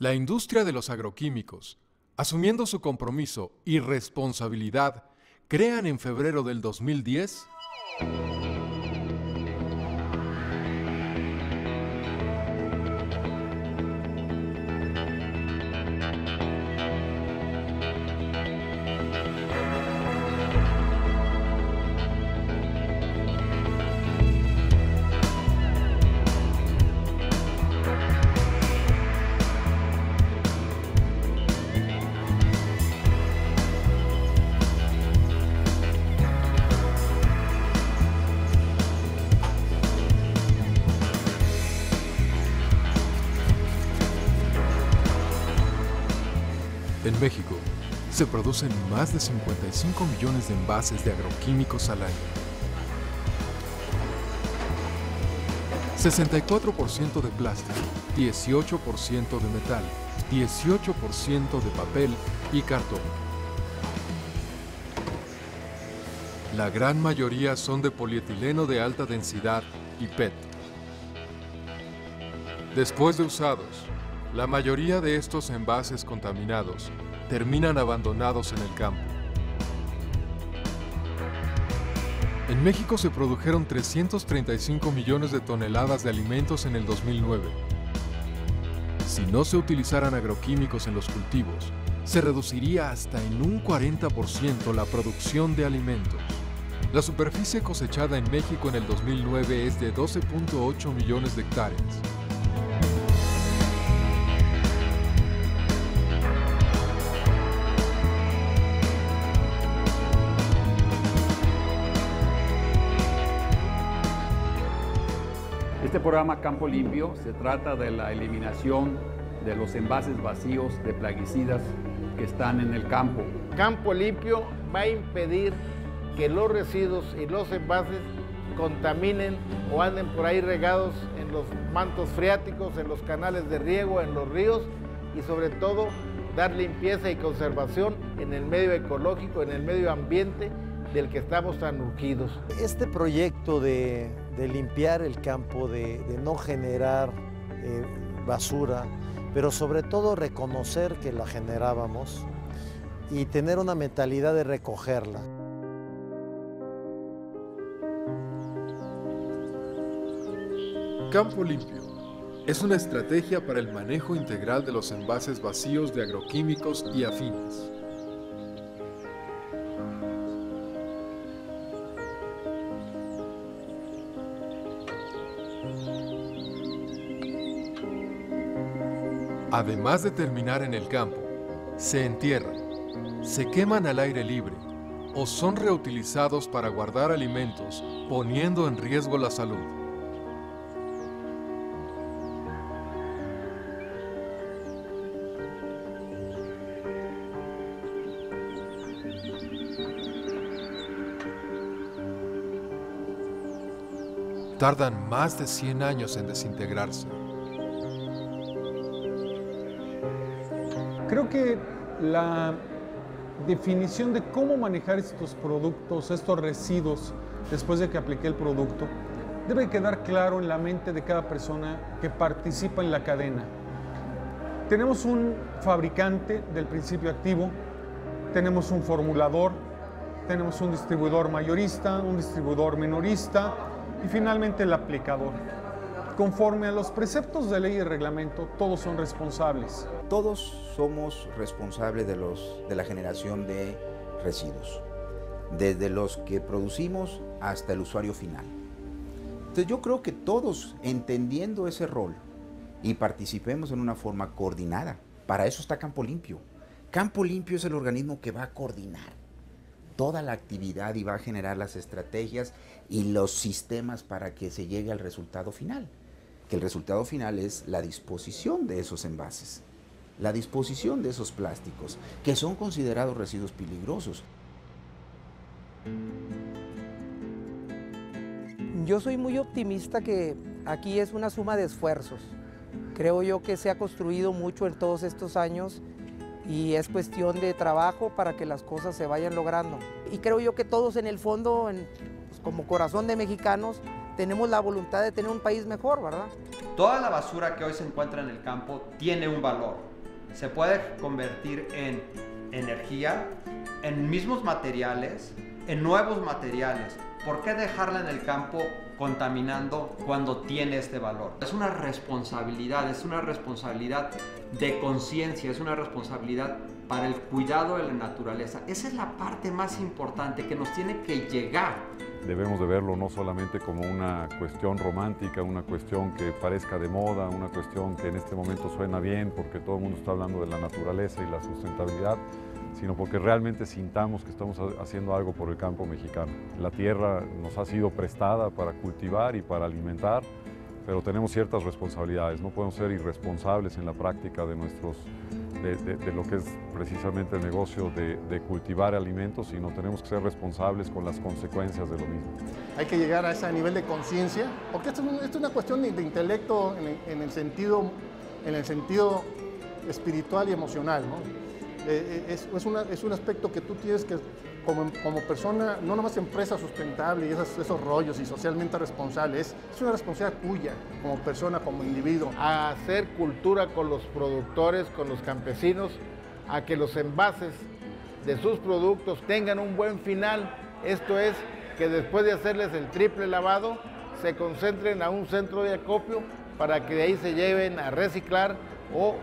La industria de los agroquímicos, asumiendo su compromiso y responsabilidad, crean en febrero del 2010 En México, se producen más de 55 millones de envases de agroquímicos al año. 64% de plástico, 18% de metal, 18% de papel y cartón. La gran mayoría son de polietileno de alta densidad y PET. Después de usados, la mayoría de estos envases contaminados terminan abandonados en el campo. En México se produjeron 335 millones de toneladas de alimentos en el 2009. Si no se utilizaran agroquímicos en los cultivos, se reduciría hasta en un 40% la producción de alimentos. La superficie cosechada en México en el 2009 es de 12.8 millones de hectáreas. Este programa Campo Limpio se trata de la eliminación de los envases vacíos de plaguicidas que están en el campo. Campo Limpio va a impedir que los residuos y los envases contaminen o anden por ahí regados en los mantos freáticos, en los canales de riego, en los ríos y sobre todo dar limpieza y conservación en el medio ecológico, en el medio ambiente del que estamos tan urgidos. Este proyecto de limpiar el campo, de no generar basura, pero sobre todo reconocer que la generábamos y tener una mentalidad de recogerla. Campo Limpio es una estrategia para el manejo integral de los envases vacíos de agroquímicos y afines. Además de terminar en el campo, se entierran, se queman al aire libre o son reutilizados para guardar alimentos, poniendo en riesgo la salud. Tardan más de 100 años en desintegrarse. Creo que la definición de cómo manejar estos productos, estos residuos, después de que apliqué el producto, debe quedar claro en la mente de cada persona que participa en la cadena. Tenemos un fabricante del principio activo, tenemos un formulador, tenemos un distribuidor mayorista, un distribuidor minorista y finalmente el aplicador. Conforme a los preceptos de ley y reglamento, todos son responsables. Todos somos responsables de la generación de residuos, desde los que producimos hasta el usuario final. Entonces yo creo que todos, entendiendo ese rol y participemos en una forma coordinada, para eso está Campo Limpio. Campo Limpio es el organismo que va a coordinar toda la actividad y va a generar las estrategias y los sistemas para que se llegue al resultado final. Que el resultado final es la disposición de esos envases, la disposición de esos plásticos, que son considerados residuos peligrosos. Yo soy muy optimista que aquí es una suma de esfuerzos. Creo yo que se ha construido mucho en todos estos años y es cuestión de trabajo para que las cosas se vayan logrando. Y creo yo que todos en el fondo, como corazón de mexicanos, tenemos la voluntad de tener un país mejor, ¿verdad? Toda la basura que hoy se encuentra en el campo tiene un valor. Se puede convertir en energía, en mismos materiales, en nuevos materiales. ¿Por qué dejarla en el campo contaminando cuando tiene este valor? Es una responsabilidad de conciencia, es una responsabilidad para el cuidado de la naturaleza. Esa es la parte más importante que nos tiene que llegar. Debemos de verlo no solamente como una cuestión romántica, una cuestión que parezca de moda, una cuestión que en este momento suena bien porque todo el mundo está hablando de la naturaleza y la sustentabilidad, sino porque realmente sintamos que estamos haciendo algo por el campo mexicano. La tierra nos ha sido prestada para cultivar y para alimentar, pero tenemos ciertas responsabilidades. No podemos ser irresponsables en la práctica de lo que es precisamente el negocio de cultivar alimentos, sino tenemos que ser responsables con las consecuencias de lo mismo. Hay que llegar a ese nivel de conciencia, porque esto es una cuestión de intelecto en el sentido espiritual y emocional, ¿no? Es un aspecto que tú tienes que, como persona, no nomás empresa sustentable y esos rollos y socialmente responsable, es una responsabilidad tuya como persona, como individuo. A hacer cultura con los productores, con los campesinos, a que los envases de sus productos tengan un buen final. Esto es, que después de hacerles el triple lavado, se concentren a un centro de acopio para que de ahí se lleven a reciclar o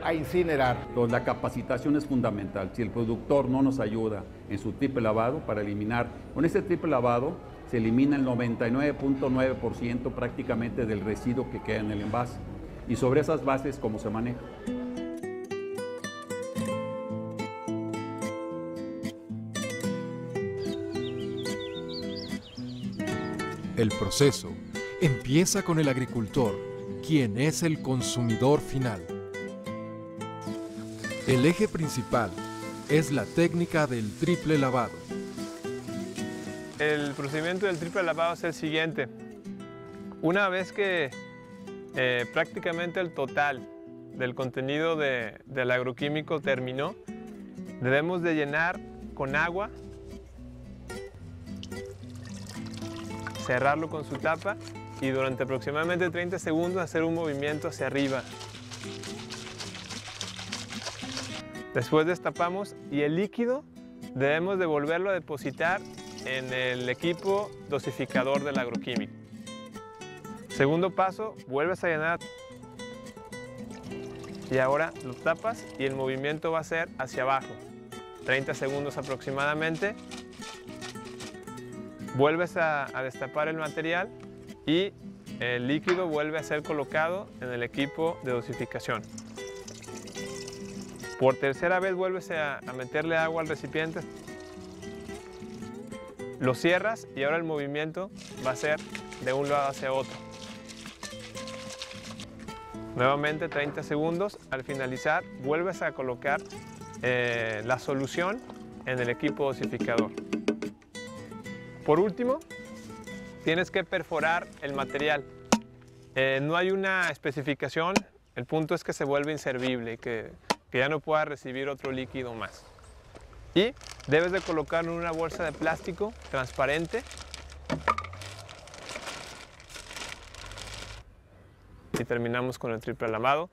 a incinerar. La capacitación es fundamental. Si el productor no nos ayuda en su triple lavado para eliminar, con ese triple lavado se elimina el 99.9% prácticamente del residuo que queda en el envase. Y sobre esas bases, ¿cómo se maneja? El proceso empieza con el agricultor, quien es el consumidor final. El eje principal es la técnica del triple lavado. El procedimiento del triple lavado es el siguiente. Una vez que prácticamente el total del contenido del agroquímico terminó, debemos de llenar con agua, cerrarlo con su tapa y durante aproximadamente 30 segundos hacer un movimiento hacia arriba. Después destapamos y el líquido debemos de volverlo a depositar en el equipo dosificador del agroquímico. Segundo paso, vuelves a llenar y ahora lo tapas y el movimiento va a ser hacia abajo. 30 segundos aproximadamente. Vuelves a destapar el material y el líquido vuelve a ser colocado en el equipo de dosificación. Por tercera vez vuelves a meterle agua al recipiente. Lo cierras y ahora el movimiento va a ser de un lado hacia otro. Nuevamente 30 segundos. Al finalizar vuelves a colocar la solución en el equipo dosificador. Por último, tienes que perforar el material. No hay una especificación, el punto es que se vuelve inservible y que ya no pueda recibir otro líquido más. Y debes de colocarlo en una bolsa de plástico transparente. Y terminamos con el triple lavado.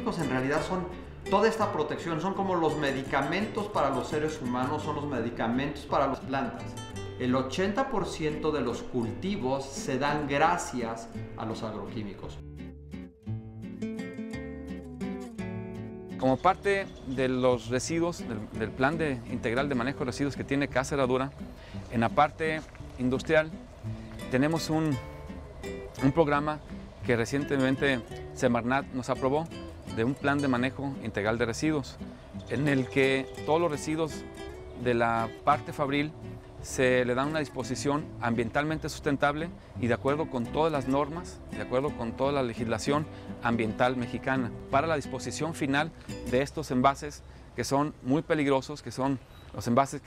En realidad son toda esta protección, son como los medicamentos para los seres humanos, son los medicamentos para las plantas. El 80% de los cultivos se dan gracias a los agroquímicos. Como parte de los residuos, del plan integral de manejo de residuos que tiene Casa Herradura, en la parte industrial tenemos un programa que recientemente Semarnat nos aprobó, de un plan de manejo integral de residuos, en el que todos los residuos de la parte fabril se le dan una disposición ambientalmente sustentable y de acuerdo con todas las normas, de acuerdo con toda la legislación ambiental mexicana, para la disposición final de estos envases que son muy peligrosos, que son los envases